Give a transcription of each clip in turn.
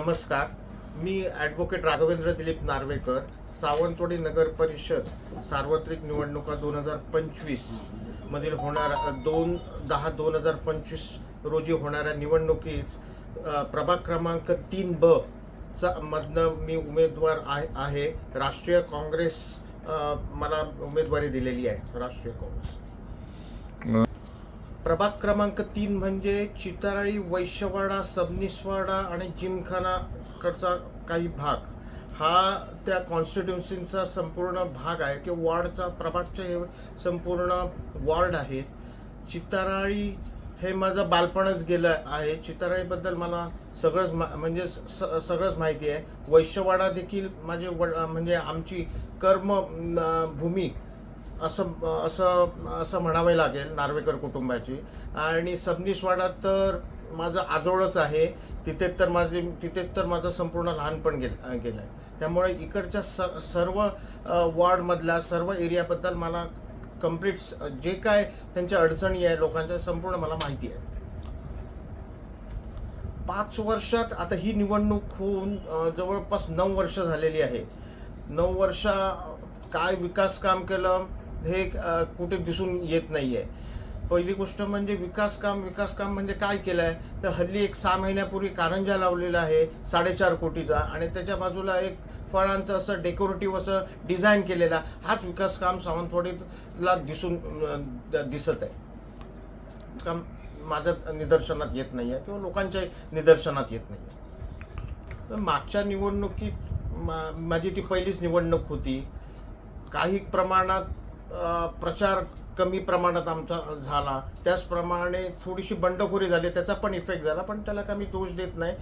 नमस्कार. मी ॲडव्होकेट राघवेंद्र दिलीप नार्वेकर, सावंतवाडी नगर परिषद सार्वत्रिक निवडणुका 2025 मधील होणाऱ्या 2/10/2025 रोजी होणाऱ्या निवडणुकीत प्रभाग क्रमांक 3B चा मधनं मी उमेदवार आहे. राष्ट्रीय काँग्रेस मला उमेदवारी दिलेली आहे. राष्ट्रीय काँग्रेस प्रभाग क्रमांक 3 म्हणजे चिताराळी, वैश्यवाडा, सबनीसवाडा आणि जिमखानाकडचा काही भाग. हा त्या कॉन्स्टिट्युन्सीचा संपूर्ण भाग आहे की वॉर्डचा प्रभागचे हे संपूर्ण वॉर्ड आहे. चिताराळी हे माझं बालपणच गेलं आहे. चिताराळीबद्दल मला म्हणजे सगळंच माहिती आहे. वैश्यवाडा देखील माझे म्हणजे आमची कर्मभूमी असं असं असं म्हणावे लागेल नार्वेकर कुटुंबाची. आणि सबनीसवाडा तर माझं आजोळच आहे. तिथेच तर माझं संपूर्ण लहानपण गेलं आहे. त्यामुळे इकडच्या सर्व वॉर्डमधल्या सर्व एरियाबद्दल मला कम्प्लीट जे काय त्यांच्या अडचणी आहे लोकांच्या संपूर्ण मला माहिती आहे. 5 वर्षात आता ही निवडणूक होऊन जवळपास 9 वर्ष झालेली आहे. 9 वर्ष काय विकास काम केलं हे कुठे दिसून येत नाही आहे. पहिली गोष्ट म्हणजे विकास काम म्हणजे काय केलं आहे तर हल्ली एक 6 महिन्यापूर्वी कारंजा लावलेला आहे 4.5 कोटीचा, आणि त्याच्या बाजूला एक फळांचं असं डेकोरेटिव्ह असं डिझाईन केलेला. हाच विकास काम सावंतवाडीला दिसत आहे. काम माझ्या निदर्शनात येत नाही आहे किंवा लोकांच्या निदर्शनात येत नाही आहे. मागच्या निवडणुकीत माझी ती पहिलीच निवडणूक होती. काही प्रमाणात प्रचार कमी प्रमाणात आमचा झाला. त्याचप्रमाणे थोडीशी बंडखोरी झाली, त्याचा पण इफेक्ट झाला. पण त्याला का मी दोष देत नाही.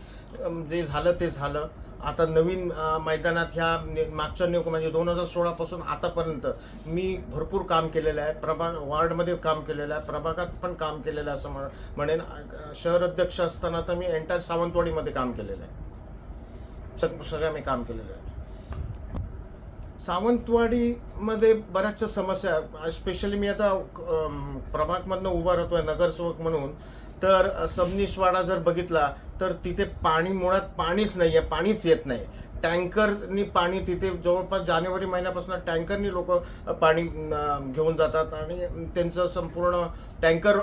जे झालं ते झालं. आता नवीन मैदानात ह्या मागच्या म्हणजे 2016 पासून आतापर्यंत मी भरपूर काम केलेलं आहे. वॉर्डमध्ये काम केलेलं आहे, प्रभागात पण काम केलेलं आहे असं म्हणेन. शहर अध्यक्ष असताना तर मी एंटायर सावंतवाडीमध्ये काम केलेलं आहे. सगळ्या मी काम केलेलं आहे. सावंतवाडीमध्ये बऱ्याचशा समस्या, स्पेशली मी आता प्रभागमधनं उभा राहतोय नगरसेवक म्हणून. तर सबनीसवाडा जर बघितला तर तिथे मुळात पाणीच नाही आहे, पाणीच येत नाही. टँकरनी पाणी तिथे जवळपास जानेवारी महिन्यापासून टँकरनी लोक पाणी घेऊन जातात आणि त्यांचं संपूर्ण टँकर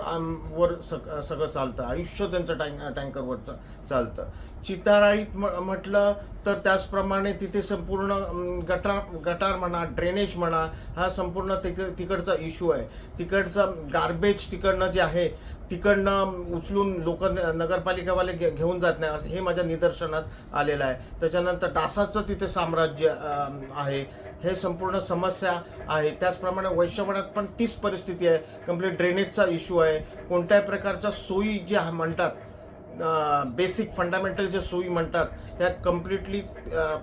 वर सगळं चालतं. आयुष्य त्यांचं टँकरवर चालतं. चिताराळीत म्हटलं तर त्याचप्रमाणे तिथे संपूर्ण गटार म्हणा, ड्रेनेज म्हणा, हा संपूर्ण तिकडचा इश्यू आहे. तिकडचं गार्बेज तिकडनं जे आहे तिकडनं उचलून लोक नगरपालिकावाले घेऊन जात नाही, हे माझ्या निदर्शनात आलेलं आहे. त्याच्यानंतर डासाचं तिथे साम्राज्य आहे. हे संपूर्ण समस्या आहे. त्याचप्रमाणे वैश्यवाड्यात पण तीच परिस्थिती आहे. कम्प्लीट ड्रेनेजचा इश्यू आहे. कोणत्याही प्रकारच्या सोयी ज्या म्हणतात, बेसिक फंडामेंटल जे सोयी म्हणतात, त्या कम्प्लिटली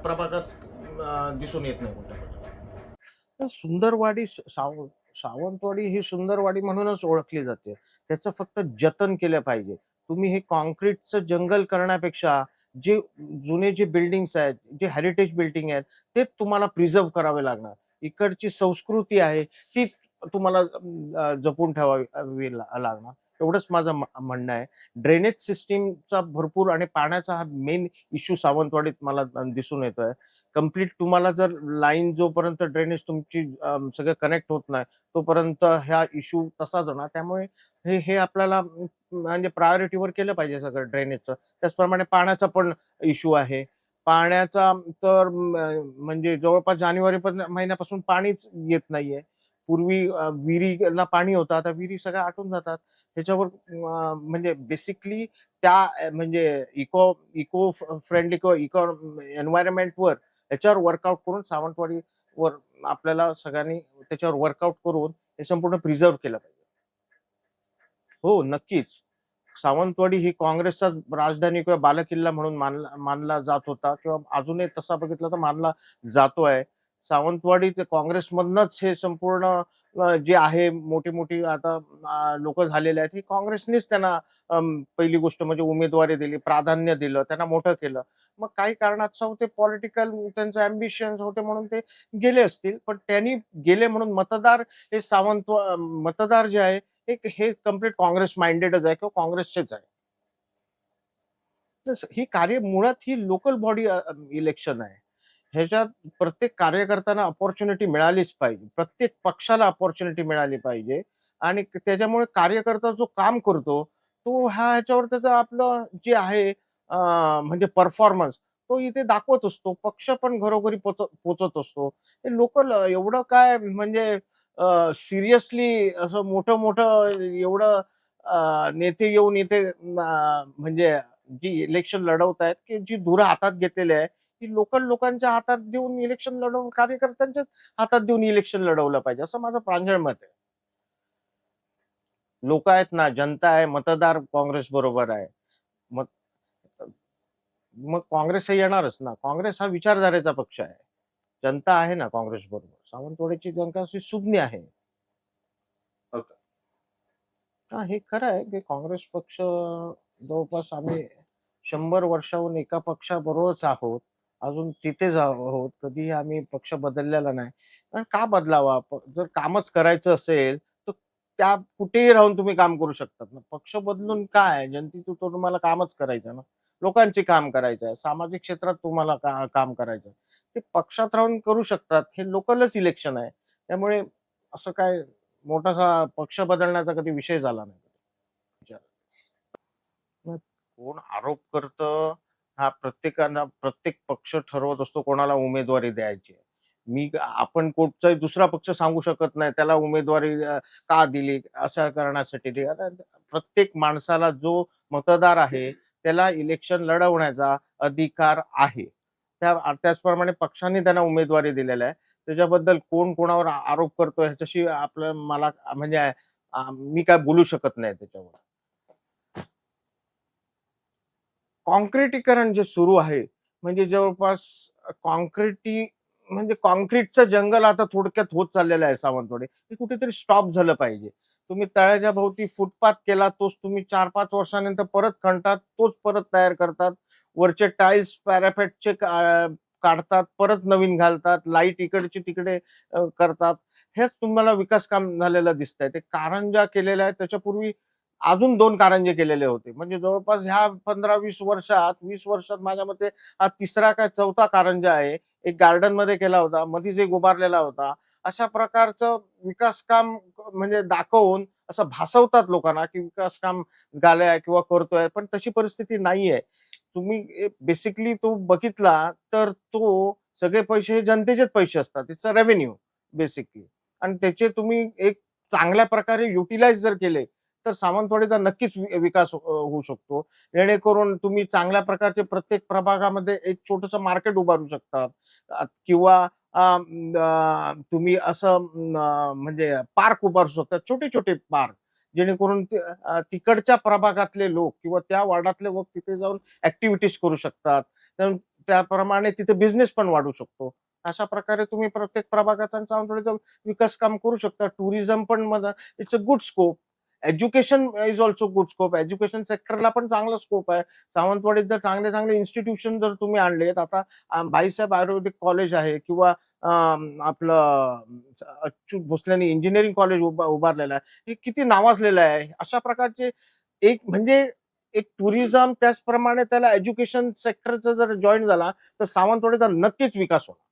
प्रभागात दिसून येत नाही कोणत्या प्रकारे. सुंदरवाडी सावंतवाडी ही सुंदरवाडी म्हणूनच ओळखली जाते. त्याचं फक्त जतन केलं पाहिजे. तुम्ही हे कॉन्क्रीटचं जंगल करण्यापेक्षा जे जुने जे बिल्डिंग्स आहेत, जे हेरिटेज बिल्डिंग आहेत, ते तुम्हाला प्रिझर्व्ह करावे लागणार. इकडची संस्कृती आहे ती तुम्हाला जपून ठेवावी लागणार. एवढंच माझं म्हणणं आहे. ड्रेनेज सिस्टीमचा भरपूर आणि पाण्याचा हा मेन इश्यू सावंतवाडीत मला दिसून येतोय. कम्प्लीट तुम्हाला जर लाईन जोपर्यंत ड्रेनेज तुमची सगळं कनेक्ट होत नाही तोपर्यंत ह्या इश्यू तसाच होणार. त्यामुळे हे आपल्याला म्हणजे प्रायोरिटीवर केलं पाहिजे सगळं ड्रेनेजचं. त्याचप्रमाणे पाण्याचा पण इश्यू आहे. पाण्याचा तर म्हणजे जवळपास जानेवारी महिन्यापासून पाणीच येत नाहीये. पूर्वी विहिरीला पाणी होतं, आता विहिरी सगळ्या आटून जातात. त्याच्यावर म्हणजे बेसिकली त्या म्हणजे इको फ्रेंडली किंवा एन्व्हायरमेंटवर याच्यावर वर्कआउट करून सावंतवाडीवर आपल्याला सगळ्यांनी त्याच्यावर वर्कआउट करून हे संपूर्ण प्रिझर्व्ह केलं पाहिजे. हो, नक्कीच. सावंतवाडी ही काँग्रेसचा राजधानी किंवा बालेकिल्ला म्हणून मानला जात होता किंवा अजूनही तसा बघितलं तर मानला जातोय. सावंतवाडी ते काँग्रेसमधनंच हे संपूर्ण जे आहे मोठी आता लोक झालेले आहेत, ही काँग्रेसनेच त्यांना पहिली गोष्ट म्हणजे उमेदवारी दिली, प्राधान्य दिलं, त्यांना मोठं केलं. मग काही कारणास्तव ते पॉलिटिकल त्यांचे अँबिशन्स होते म्हणून ते गेले असतील. पण त्यांनी गेले म्हणून मतदार हे मतदार जे आहे हे कम्प्लीट काँग्रेस माइंडेडच आहे किंवा काँग्रेसचेच आहे. ही कार्य मुळात ही लोकल बॉडी इलेक्शन आहे. ह्याच्यात प्रत्येक कार्यकर्त्यांना अपॉर्च्युनिटी मिळालीच पाहिजे. प्रत्येक पक्षाला अपॉर्च्युनिटी मिळाली पाहिजे आणि त्याच्यामुळे कार्यकर्ता जो काम करतो, तो ह्याच्यावर त्याचं आपलं जे आहे म्हणजे परफॉर्मन्स तो इथे दाखवत असतो. पक्ष पण घरोघरी पोहचत असतो. हे लोकल एवढं काय म्हणजे सिरियसली असं मोठं-मोठं एवढं नेते येऊन इथे म्हणजे जी इलेक्शन लढवतायत, की जी धुरा हातात घेतलेली आहे, ती लोकल लोकांच्या हातात देऊन इलेक्शन लढवून कार्यकर्त्यांच्याच हातात देऊन इलेक्शन लढवलं पाहिजे, असं माझं प्रांजळ मत आहे. लोकं आहेत ना, जनता आहे, मतदार काँग्रेस बरोबर आहे. मग मग काँग्रेस हे येणारच ना. काँग्रेस हा विचारधारेचा पक्ष आहे. जनता आहे ना काँग्रेस बरोबर. सावंतवाडीची जनता अशी सुज्ञ आहे. हां, हे खरं आहे, की काँग्रेस पक्ष जवळपास आम्ही 100 वर्षाहून एका पक्षाबरोबरच आहोत. अजून तिथेच आहोत. कधीही आम्ही पक्ष बदललेला नाही. पण का बदलावा? जर कामच करायचं असेल, तर त्या कुठेही राहून तुम्ही काम करू शकतात ना. पक्ष बदलून काय आहे? जनतेचं तो तुम्हाला कामच करायचं ना. लोकांचे काम करायचं आहे. सामाजिक क्षेत्रात तुम्हाला काम करायचं आहे. ते पक्षात राहून करू शकतात. हे लोकलच इलेक्शन आहे. त्यामुळे असं काय मोठासा पक्ष बदलण्याचा कधी विषय झाला नाही. विचार. मग कोण आरोप करतं, हा प्रत्येकाला प्रत्येक पक्ष ठरवत असतो कोणाला उमेदवारी द्यायची आहे. आपण कुठचाही दुसरा पक्ष सांगू शकत नाही, त्याला उमेदवारी का दिली, अशा कारणासाठी दिली. आता प्रत्येक माणसाला जो मतदार आहे, त्याला इलेक्शन लढवण्याचा अधिकार आहे. त्याचप्रमाणे पक्षाने त्यांना उमेदवारी दिलेल्या आहे. त्याच्याबद्दल कोण कोणावर आरोप करतोय ह्याच्याशी मला म्हणजे मी काय बोलू शकत नाही त्याच्यावर. काँक्रिटीकरण जे सुरू आहे, म्हणजे जवळपास काँक्रिटी म्हणजे काँक्रीटचं जंगल आता थोडक्यात होत चाललेलं आहे सावंतवाडी. ते कुठेतरी स्टॉप झालं पाहिजे. तुम्ही तळ्याच्या भोवती फुटपाथ केला, तोच तुम्ही 4-5 वर्षानंतर परत खणतात, तोच परत तयार करतात. वरचे टाइल्स पॅरापेटचे काढतात, परत नवीन घालतात, लाईट इकडची तिकडे करतात. हेच तुम्हाला विकास काम झालेलं दिसतंय. ते कारंजा केलेल्या आहेत, त्याच्यापूर्वी अजून 2 कारंजे केलेले होते. म्हणजे जवळपास ह्या 15-20 वर्षात, 20 वर्षात माझ्या मते हा तिसरा काय चौथा कारंजा आहे. एक गार्डनमध्ये केला होता, मधीच एक उभारलेला होता. अशा प्रकारचं विकास काम म्हणजे दाखवून असं भासवतात लोकांना, की विकास काम झालंय किंवा करतोय, पण तशी परिस्थिती नाहीये. तुम्ही बेसिकली तो बघितला तर तो सगळे पैसे हे जनतेचेच पैसे असतात. इट्स अ रेव्हेन्यू बेसिकली आणि त्याचे तुम्ही एक चांगल्या प्रकारे युटिलाइज जर केले, तर सावंतवाडीचा नक्कीच विकास होऊ शकतो. जेणेकरून तुम्ही चांगल्या प्रकारचे प्रत्येक प्रभागामध्ये एक छोटंसं मार्केट उभारू शकतात किंवा तुम्ही असं म्हणजे पार्क उभारू शकता, छोटे-छोटे पार्क. जेणेकरून तिकडच्या प्रभागातले लोक किंवा त्या वॉर्डातले लोक तिथे जाऊन ॲक्टिव्हिटीज करू शकतात. तर त्याप्रमाणे तिथे बिझनेस पण वाढू शकतो. अशा प्रकारे तुम्ही प्रत्येक प्रभागाचा आणि सावंतवाडीचा विकास काम करू शकता. टुरिझम पण it's a good scope. Education is also good scope. Education सेक्टरला पण चांगला स्कोप आहे. सावंतवाडीत जर चांगले-चांगले इन्स्टिट्यूशन जर तुम्ही आणलेत, आता बाईसाहेब आयुर्वेदिक कॉलेज आहे किंवा आपलं अच्युत भोसलेनी इंजिनिअरिंग कॉलेज उभारलेलं आहे. हे किती नावाजलेलं आहे. अशा प्रकारचे एक म्हणजे एक टुरिझम त्याचप्रमाणे त्याला एज्युकेशन सेक्टरचा जर जॉइन झाला, तर सावंतवाडीचा नक्कीच विकास होणार.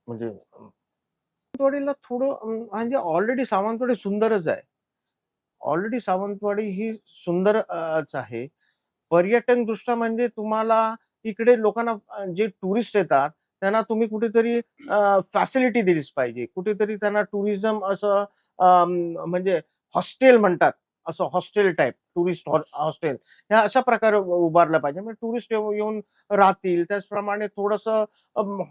म्हणजे सावंतवाडीला थोडं म्हणजे ऑलरेडी सावंतवाडी सुंदरच आहे. ऑलरेडी सावंतवाडी ही सुंदर आहे. पर्यटनदृष्ट्या म्हणजे तुम्हाला इकडे लोकांना जे टुरिस्ट येतात, त्यांना तुम्ही कुठेतरी फॅसिलिटी दिलीच पाहिजे. कुठेतरी त्यांना टुरिझम असं म्हणजे हॉस्टेल म्हणतात. असं हॉस्टेल टाइप टुरिस्ट हॉस्टेल ह्या अशा प्रकारे उभारलं पाहिजे. म्हणजे टुरिस्ट येऊन राहतील. त्याचप्रमाणे थोडंसं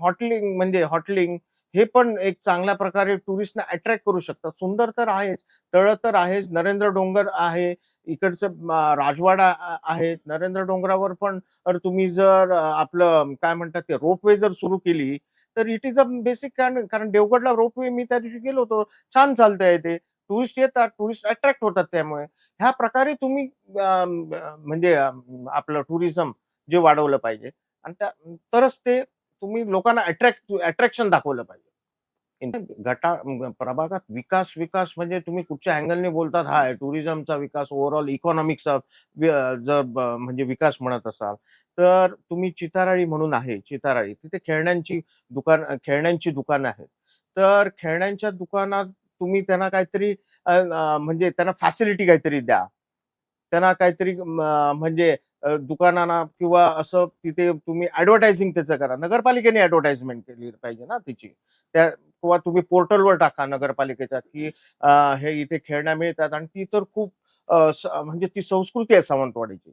हॉटेलिंग हे पण एक चांगल्या प्रकारे टुरिस्टना अट्रॅक्ट करू शकतात. सुंदर तर आहेच, तळं तर आहेच, नरेंद्र डोंगर आहे, इकडचं राजवाडा आहेत. नरेंद्र डोंगरावर पण तुम्ही जर आपलं काय म्हणतात ते रोपवे जर सुरू केली, तर इट इज अ बेसिक कारण कारण देवगडला रोपवे मी त्या दिवशी गेलो होतो. छान चालतंय ते. टुरिस्ट येतात, टुरिस्ट अट्रॅक्ट होतात त्यामुळे. ह्या प्रकारे तुम्ही म्हणजे आपलं टुरिझम जे वाढवलं पाहिजे आणि तरच ते तुम्ही लोकांना अट्रॅक्शन दाखवलं पाहिजे. गटा प्रभागात विकास विकास म्हणजे तुम्ही कुठच्या अँगलने बोलतात हा आहे टुरिझमचा विकास ओव्हरऑल इकॉनॉमिकचा जर म्हणजे विकास म्हणत असाल तर तुम्ही चिताराळी म्हणून आहे चिताराळी तिथे खेळण्यांची दुकानं आहेत. तर खेळण्यांच्या दुकानात तुम्ही त्यांना काहीतरी म्हणजे त्यांना फॅसिलिटी काहीतरी द्या. त्यांना काहीतरी म्हणजे दुकानांना किंवा असं तिथे तुम्ही ॲडव्हर्टायझिंग त्याचं करा. नगरपालिकेने ॲडव्हर्टाइजमेंट केली पाहिजे ना तिची. त्या किंवा तुम्ही पोर्टलवर टाका नगरपालिकेच्या, की हे इथे खेळण्या मिळतात आणि ती तर खूप म्हणजे ती संस्कृती आहे सावंतवाडीची.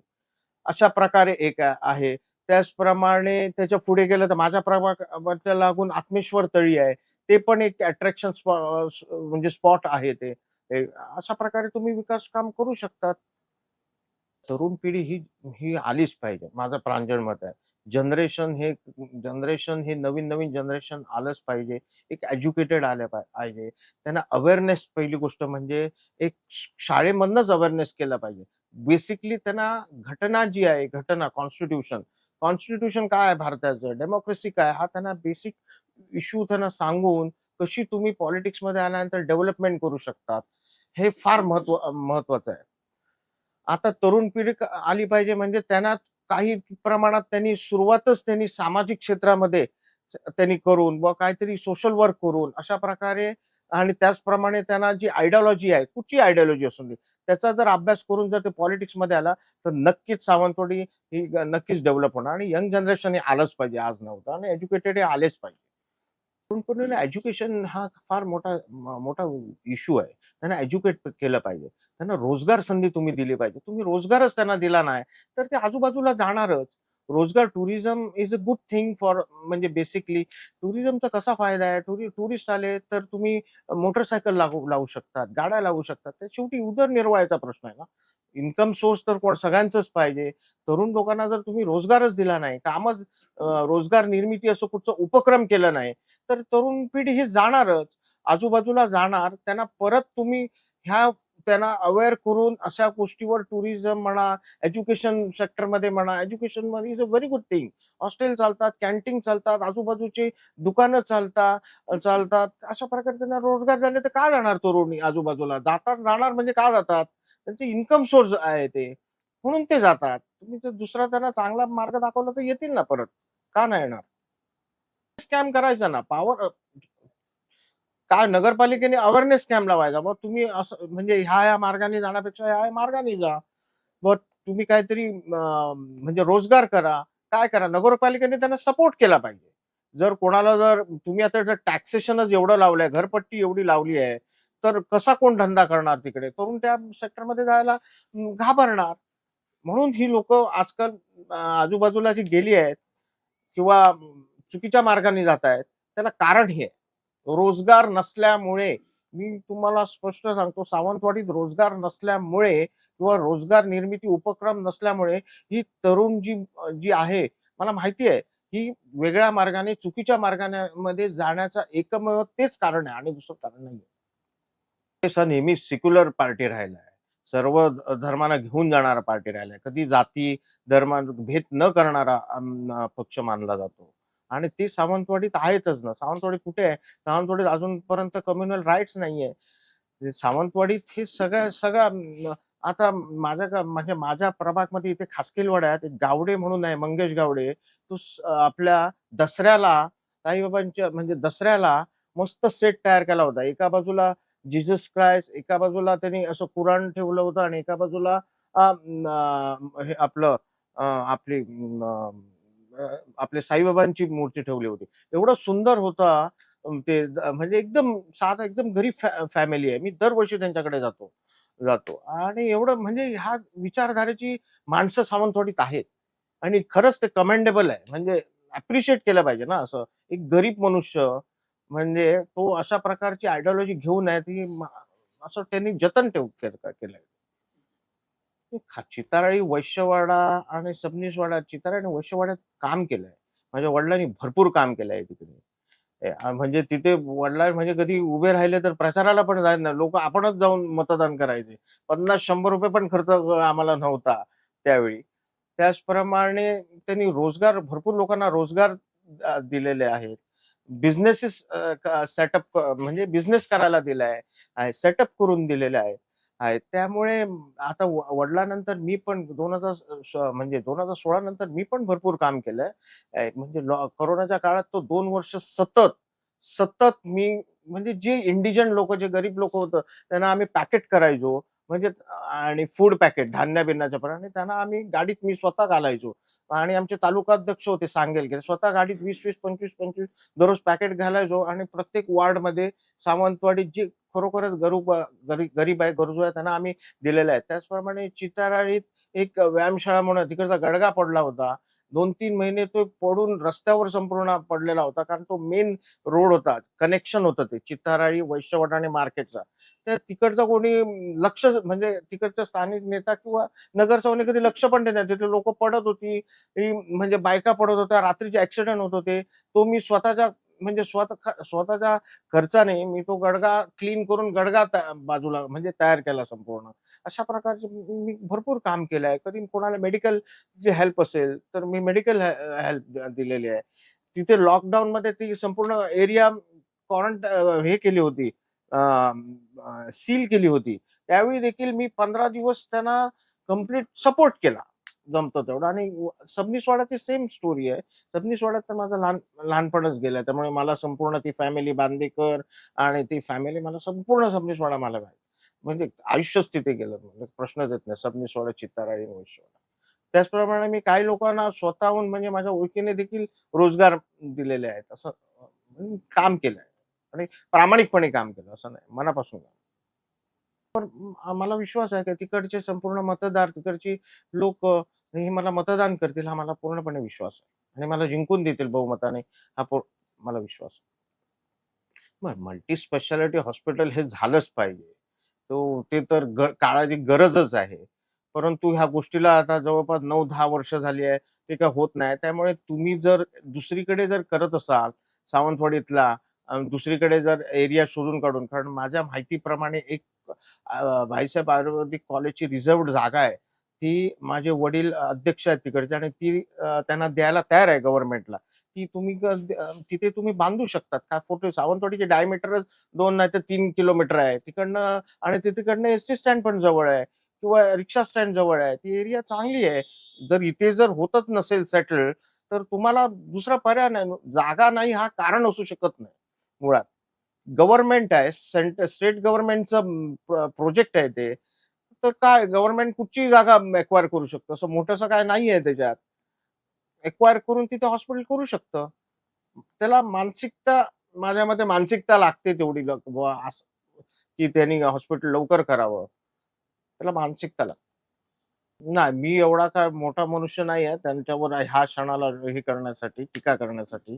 अशा प्रकारे एक आहे. त्याचप्रमाणे त्याच्या पुढे गेलं तर माझ्या प्रभागाच्या लागून आत्मेश्वर तळी आहे. ते पण एक अट्रॅक्शन म्हणजे स्पॉट आहे ते. अशा प्रकारे तुम्ही विकास काम करू शकतात. तरुण पिढी ही ही आलीच पाहिजे. माझं प्रांजळ मत आहे. जनरेशन हे नवीन-नवीन जनरेशन आलंच पाहिजे. एक एज्युकेटेड आल्या पाहिजे. त्यांना अवेअरनेस पहिली गोष्ट म्हणजे एक शाळेमधनंच अवेअरनेस केला पाहिजे. बेसिकली त्यांना घटना जी आहे, घटना कॉन्स्टिट्यूशन काय आहे भारताचं, डेमोक्रेसी काय हा त्यांना बेसिक इश्यू त्यांना सांगून कशी तुम्ही पॉलिटिक्समध्ये आल्यानंतर डेव्हलपमेंट करू शकतात. हे फार महत्वाचं आहे. आता तरुण पिढी आली पाहिजे म्हणजे त्यांना काही प्रमाणात त्यांनी सामाजिक क्षेत्रामध्ये त्यांनी करून व काहीतरी सोशल वर्क करून अशा प्रकारे आणि त्याचप्रमाणे त्यांना जी आयडिओलॉजी आहे, कुठची आयडिओलॉजी असून दे, त्याचा जर अभ्यास करून जर ते पॉलिटिक्समध्ये आला, तर नक्कीच सावंतवाडी ही नक्कीच डेव्हलप होणार आणि यंग जनरेशन हे आलंच पाहिजे आज ना उद्या आणि एज्युकेटेड हे आलेच पाहिजे. तरुण एज्युकेशन हा फार मोठा इश्यू आहे. त्यांना एज्युकेट केलं पाहिजे. त्यांना रोजगार संधी तुम्ही दिली पाहिजे. तुम्ही रोजगारच त्यांना दिला नाही, तर ते आजूबाजूला जाणारच. Tourism is a good thing for म्हणजे बेसिकली टुरिझमचा कसा फायदा आहे? टुरिस्ट आले तर तुम्ही मोटरसायकल लावू शकतात, गाड्या लावू शकतात. तर शेवटी उदरनिर्वाहाचा प्रश्न आहे ना. इन्कम सोर्स तर सगळ्यांचंच पाहिजे. तरुण लोकांना जर तुम्ही रोजगारच दिला नाही, रोजगार निर्मिती असं कुठचा उपक्रम केला नाही, तर तरुण पिढी ही जाणारच. आजूबाजूला जाणार. परत तुम्ही ह्या त्यांना अवेअर करून अशा गोष्टीवर टुरिझम म्हणा, एज्युकेशन सेक्टरमध्ये म्हणा, एज्युकेशनमध्ये is a very good thing. Hostel चालतात, कॅन्टीन चालतात, आजूबाजूची दुकानं चालतात. अशा प्रकारे त्यांना रोजगार झाले तर का जाणार तरुणी आजूबाजूला? जाणार म्हणजे का जातात? त्यांचे इन्कम सोर्स आहे ते. म्हणून ते जातात. तुम्ही जर दुसरा त्यांना चांगला मार्ग दाखवला तर येतील ना परत. का नाही येणार? स्कॅम करायचा ना. काय नगरपालिकेने अवेअरनेस कॅम्प लावायचा. मग तुम्ही असं म्हणजे ह्या मार्गाने जाण्यापेक्षा ह्या मार्गाने जा. मग तुम्ही काहीतरी म्हणजे रोजगार करा. काय करा? नगरपालिकेने त्यांना सपोर्ट केला पाहिजे. जर तुम्ही आता जर टॅक्सेशनच एवढं लावलंय, घरपट्टी एवढी लावली आहे, तर कसा कोण धंदा करणार तिकडे? तरुण त्या सेक्टरमध्ये जायला घाबरणार. म्हणून ही लोकं आजकाल आजूबाजूला जी गेली आहेत किंवा चुकीच्या मार्गाने जात आहेत, त्याला कारण हे आहे. रोजगार नसल्यामुळे मी तुम्हाला स्पष्ट सांगतो सावंतवाडीत रोजगार नसल्यामुळे किंवा रोजगार निर्मिती उपक्रम नसल्यामुळे ही तरुण जी आहे मला माहिती आहे ही वेगळ्या मार्गाने चुकीच्या मार्गाने जाण्याचं एकमेव तेच कारण आहे आणि दुसरं कारण नाहीये. हा नेहमी सेक्युलर पार्टी राहिला आहे. सर्व धर्मांना घेऊन जाणारा पार्टी राहिला आहे. कधी जाती, धर्म भेद न करणारा पक्ष मानला जातो. आणि ती सावंतवाडीत आहेतच ना. सावंतवाडी कुठे आहे? सावंतवाडीत अजूनपर्यंत कम्युनल राइट्स नाहीये. सावंतवाडीत हे सगळं आता म्हणजे माझ्या प्रभागमध्ये इथे खासकीलवाड्यात एक गावडे म्हणून आहे, मंगेश गावडे. आपल्या दसऱ्याला साईबाबांच्या म्हणजे दसऱ्याला मस्त सेट तयार केला होता. एका बाजूला जीसस क्राइस्ट, एका बाजूला त्यांनी असं कुराण ठेवलं होतं आणि एका बाजूला हे आपलं अ, आपली आपले साईबाबांची मूर्ती ठेवली होती. एवढं सुंदर होता म्हणजे एकदम साधा एकदम गरीब फॅमिली आहे. मी दरवर्षी त्यांच्याकडे जातो आणि एवढं म्हणजे ह्या विचारधारेची माणसं सावंतवाडीत आहेत आणि खरंच ते कमेंडेबल आहे. म्हणजे अप्रिशिएट केलं पाहिजे ना असं. एक गरीब मनुष्य म्हणजे तो अशा प्रकारची आयडिओलॉजी घेऊन आहे ती असं त्यांनी जतन केलंय. चिताराळी, वैश्यवाडा आणि सबनीसवाडा, चिताराळी आणि वैश्यवाड्यात काम केलंय. माझ्या वडिलांनी भरपूर काम केलंय तिकडे. म्हणजे तिथे वडिलांनी म्हणजे कधी उभे राहिले तर प्रचाराला पण जायला नाही. लोकं आपणच जाऊन मतदान करायचे. ₹50-100 पण खर्च आम्हाला नव्हता त्यावेळी. त्याचप्रमाणे त्यांनी भरपूर लोकांना रोजगार दिलेले आहेत. बिझनेसेस सेटअप म्हणजे बिझनेस करायला दिलाय आहे, सेटअप करून दिलेला आहे. त्यामुळे आता वडिलांनंतर मी पण 2000 म्हणजे 2016 नंतर मी पण भरपूर काम केलंय. म्हणजे कोरोनाच्या काळात तो 2 वर्ष सतत मी म्हणजे जे इंडिजन लोकं, जे गरीब लोकं होतं, त्यांना आम्ही पॅकेट करायचो. म्हणजे आणि फूड पॅकेट धान्य-बिन्याच्या पण आणि त्यांना आम्ही गाडीत मी स्वतः घालायचो. आणि आमचे तालुकाध्यक्ष होते सांगेलचे. स्वतः गाडीत 20-20, 25-25 दररोज पॅकेट घालायचो आणि प्रत्येक वॉर्डमध्ये सावंतवाडीत जे खरोखरच गरीब आहे, गरजू आहे त्यांना आम्ही दिलेलं आहे. त्याचप्रमाणे चिताराळीत एक व्यायामशाळा म्हणून तिकडचा गडगा पडला होता. 2-3 महिने तो पडून रस्त्यावर संपूर्ण पडलेला होता. कारण तो मेन रोड होता. कनेक्शन होतं ते चिताराळी, वैश्यवाडा आणि मार्केटचा. तर तिकडचं कोणी लक्ष म्हणजे तिकडचा स्थानिक नेता किंवा नगरसेवकाने कधी लक्ष पण देत नाही. तिथे लोकं पडत होती. म्हणजे बायका पडत होत्या. रात्रीचे ॲक्सिडेंट होत होते. तो मी स्वतःच्या म्हणजे स्वतःच्या खर्चाने मी तो गडगा क्लीन करून गडगा बाजूला म्हणजे तयार केला संपूर्ण. अशा प्रकारचे मी भरपूर काम केलं आहे. कधी कोणाला मेडिकल जे हेल्प असेल, तर मी मेडिकल हेल्प दिलेली आहे. तिथे लॉकडाऊनमध्ये ती संपूर्ण एरिया हे केली होती. सील केली होती. त्यावेळी देखील मी 15 दिवस त्यांना कंप्लीट सपोर्ट केला. जमतं तेवढं आणि सबनीसवाडाची सेम स्टोरी आहे. सबनीसवाड्यात तर माझं लहानपणच गेलं. त्यामुळे मला संपूर्ण ती फॅमिली बांदेकर आणि ती फॅमिली मला संपूर्ण सबनीसवाडा मला माहिती. म्हणजे आयुष्यच तिथे गेलं. म्हणजे प्रश्नच येत नाही. सबनीसवाडा, चित्ताराळी, वैश्यवाडा. त्याचप्रमाणे मी काही लोकांना स्वतःहून म्हणजे माझ्या ओळखीने देखील रोजगार दिलेले आहेत. असं काम केलंय आणि प्रामाणिकपणे काम केलं असं नाही, मनापासून. मला विश्वास आहे की तिकडचे संपूर्ण मतदार, तिकडची लोकं हे मला मतदान करतील हा मला पूर्णपणे विश्वास आहे आणि मला जिंकून देतील बहुमताने हा मला विश्वास आहे. मग मल्टी स्पेशालिटी हॉस्पिटल हे झालंच पाहिजे. ते तर काळाची गरजच आहे. परंतु ह्या गोष्टीला आता जवळपास 9-10 वर्ष झाली आहे. ते काही होत नाही. त्यामुळे तुम्ही जर दुसरीकडे जर करत असाल, सावंतवाडीतला दुसरीकडे जर एरिया शोधून काढून कारण माझ्या माहितीप्रमाणे एक भाईसाहेब आयुर्वेदिक कॉलेजची रिझर्व्ड जागा आहे. ती माझे वडील अध्यक्ष आहेत तिकडचे आणि ती त्यांना द्यायला तयार आहे गव्हर्नमेंटला. ती तुम्ही तिथे तुम्ही बांधू शकतात. काय फोटो सावंतवाडीचे डायमीटरच 2 नाहीतर 3 किलोमीटर आहे. तिकडनं आणि तिकडनं एसटी स्टँड पण जवळ आहे किंवा रिक्षा स्टँड जवळ आहे. ती एरिया चांगली आहे. जर इथे जर होतच नसेल सेटल, तर तुम्हाला दुसरा पर्याय नाही. जागा नाही हा कारण असू शकत नाही मुळात. गव्हर्नमेंट आहे, स्टेट गव्हर्नमेंटचं प्रोजेक्ट आहे ते. तर काय गव्हर्नमेंट कुठचीही जागा एक्वायर करू शकतं. असं मोठंसं काय नाहीये त्याच्यात. एक्वायर करून तिथे हॉस्पिटल करू शकतं. त्याला मानसिकता माझ्या मते मानसिकता लागते तेवढी बुवा असं, की त्यांनी हॉस्पिटल लवकर करावं. त्याला मानसिकता लागते. नाही, मी एवढा काय मोठा मनुष्य नाही आहे त्यांच्यावर ह्या क्षणाला हे करण्यासाठी, टीका करण्यासाठी.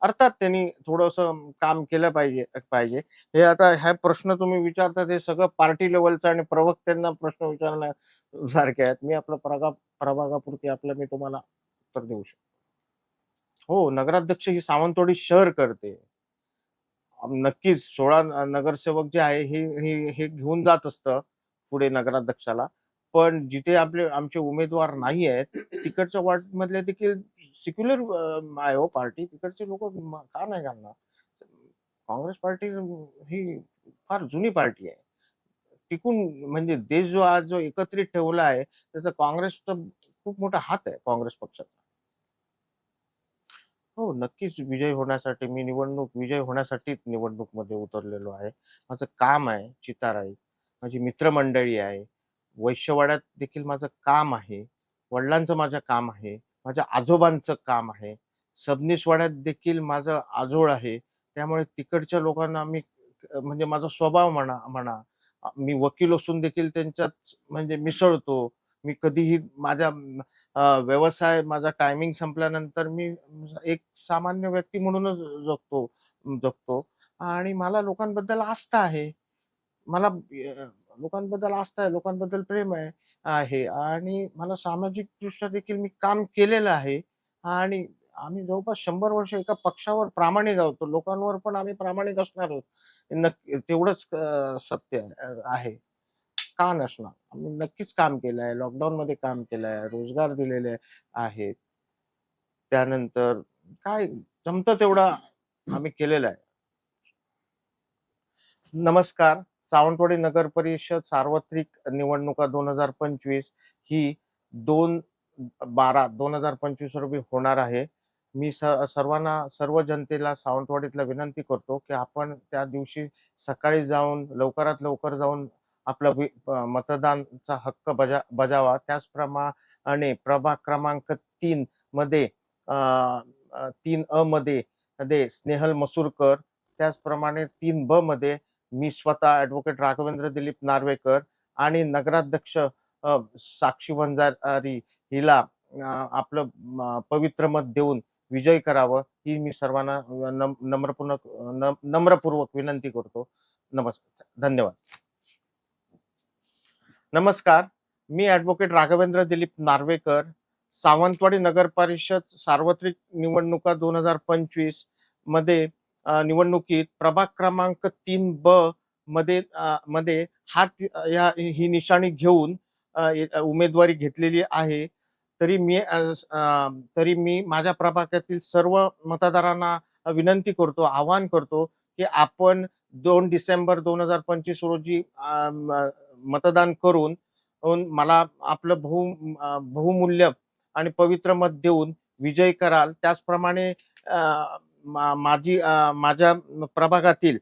अर्थात त्यांनी थोडंसं काम केलं पाहिजे. हे आता हा प्रश्न तुम्ही विचारता ते सगळं पार्टी लेव्हलचं आणि प्रवक्त्यांना प्रश्न विचारण्यासारखे आहेत. मी आपलं प्रभागापुरती आपलं मी तुम्हाला उत्तर देऊ शकतो. हो, नगराध्यक्ष ही सावंतवाडी शहर करते. नक्कीच 16 नगरसेवक जे आहे हे घेऊन जात असतं पुढे नगराध्यक्षाला. पण जिथे आमचे उमेदवार नाही आहेत, तिकडच्या वॉर्डमधले देखील सेक्युलर आहे हो पार्टी. तिकडचे लोकं का नाही घालणार? काँग्रेस पार्टी ही फार जुनी पार्टी आहे. टिकून म्हणजे देश जो एकत्रित ठेवला आहे, त्याचा काँग्रेसचा खूप मोठा हात आहे काँग्रेस पक्षाचा. हो, नक्कीच विजय होण्यासाठी मी विजय होण्यासाठीच निवडणूकमध्ये उतरलेलो आहे. माझं काम आहे चिताराई. माझी मित्रमंडळी आहे. वैश्यवाड्यात देखील माझं काम आहे. वडिलांचं माझं काम आहे. माझ्या आजोबांचं काम आहे. सबनीसवाड्यात देखील माझं आजोळ आहे. त्यामुळे तिकडच्या लोकांना मी म्हणजे माझा स्वभाव म्हणा म्हणा, मी वकील असून देखील त्यांच्यात म्हणजे मिसळतो. मी कधीही व्यवसाय माझा टायमिंग संपल्यानंतर मी एक सामान्य व्यक्ती म्हणूनच जगतो आणि मला लोकांबद्दल आस्था आहे. मला लोकांबद्दल आस्था आहे, लोकांबद्दल प्रेम आहे आणि मला सामाजिकदृष्ट्या देखील मी काम केलेलं आहे आणि आम्ही जवळपास 100 वर्ष एका पक्षावर प्रामाणिक आहोत. लोकांवर पण आम्ही प्रामाणिक असणार आहोत. तेवढंच सत्य आहे. का नसणार? आम्ही नक्कीच काम केलंय. लॉकडाऊनमध्ये काम केलंय. रोजगार दिलेले आहेत. त्यानंतर काय जमतं तेवढा आम्ही केलेलं आहे. नमस्कार. सावंतवाडी नगर परिषद सार्वत्रिक निवडणुका 2025 ही 2/12/2025 रोजी होणार आहे. मी सर्वांना, सर्व जनतेला सावंतवाडीतला विनंती करतो, की आपण त्या दिवशी सकाळी जाऊन, लवकरात लवकर जाऊन आपला मतदानचा हक्क बजावा. त्याचप्रमाणे प्रभाग क्रमांक 3 मध्ये 3 अ मध्ये स्नेहल मसूरकर, त्याचप्रमाणे 3 ब मध्ये मी स्वतः ॲडव्होकेट राघवेंद्र दिलीप नार्वेकर आणि नगराध्यक्ष साक्षी वंजारी हिला आपलं पवित्र मत देऊन विजयी करावं, ही मी सर्वांना नम्रपूर्वक विनंती करतो. धन्यवाद. नमस्कार. मी ॲडव्होकेट राघवेंद्र दिलीप नार्वेकर, सावंतवाडी नगर परिषद सार्वत्रिक निवडणुका 2025 मध्ये निवडणुकीत प्रभाग क्रमांक 3 ब मध्ये ही निशाणी घेऊन उमेदवारी घेतलेली आहे. तरी मी माझ्या प्रभागातील सर्व मतदारांना विनंती करतो, आवाहन करतो, की आपण 2 डिसेंबर 2025 रोजी मतदान करून मला आपलं बहुमूल्य आणि पवित्र मत देऊन विजयी कराल. त्याचप्रमाणे माझ्या प्रभागातील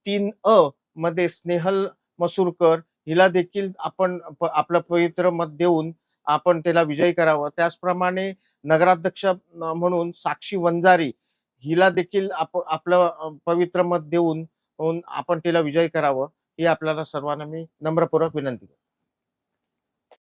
3 अ मध्ये स्नेहल मसूरकर हिला देखील आपण आपलं पवित्र मत देऊन आपण त्याला विजयी करावं. त्याचप्रमाणे नगराध्यक्ष म्हणून साक्षी वंजारी हिला देखील आपलं पवित्र मत देऊन आपण तिला विजयी करावं, ही आपल्याला सर्वांना मी नम्रपूर्वक विनंती करतो.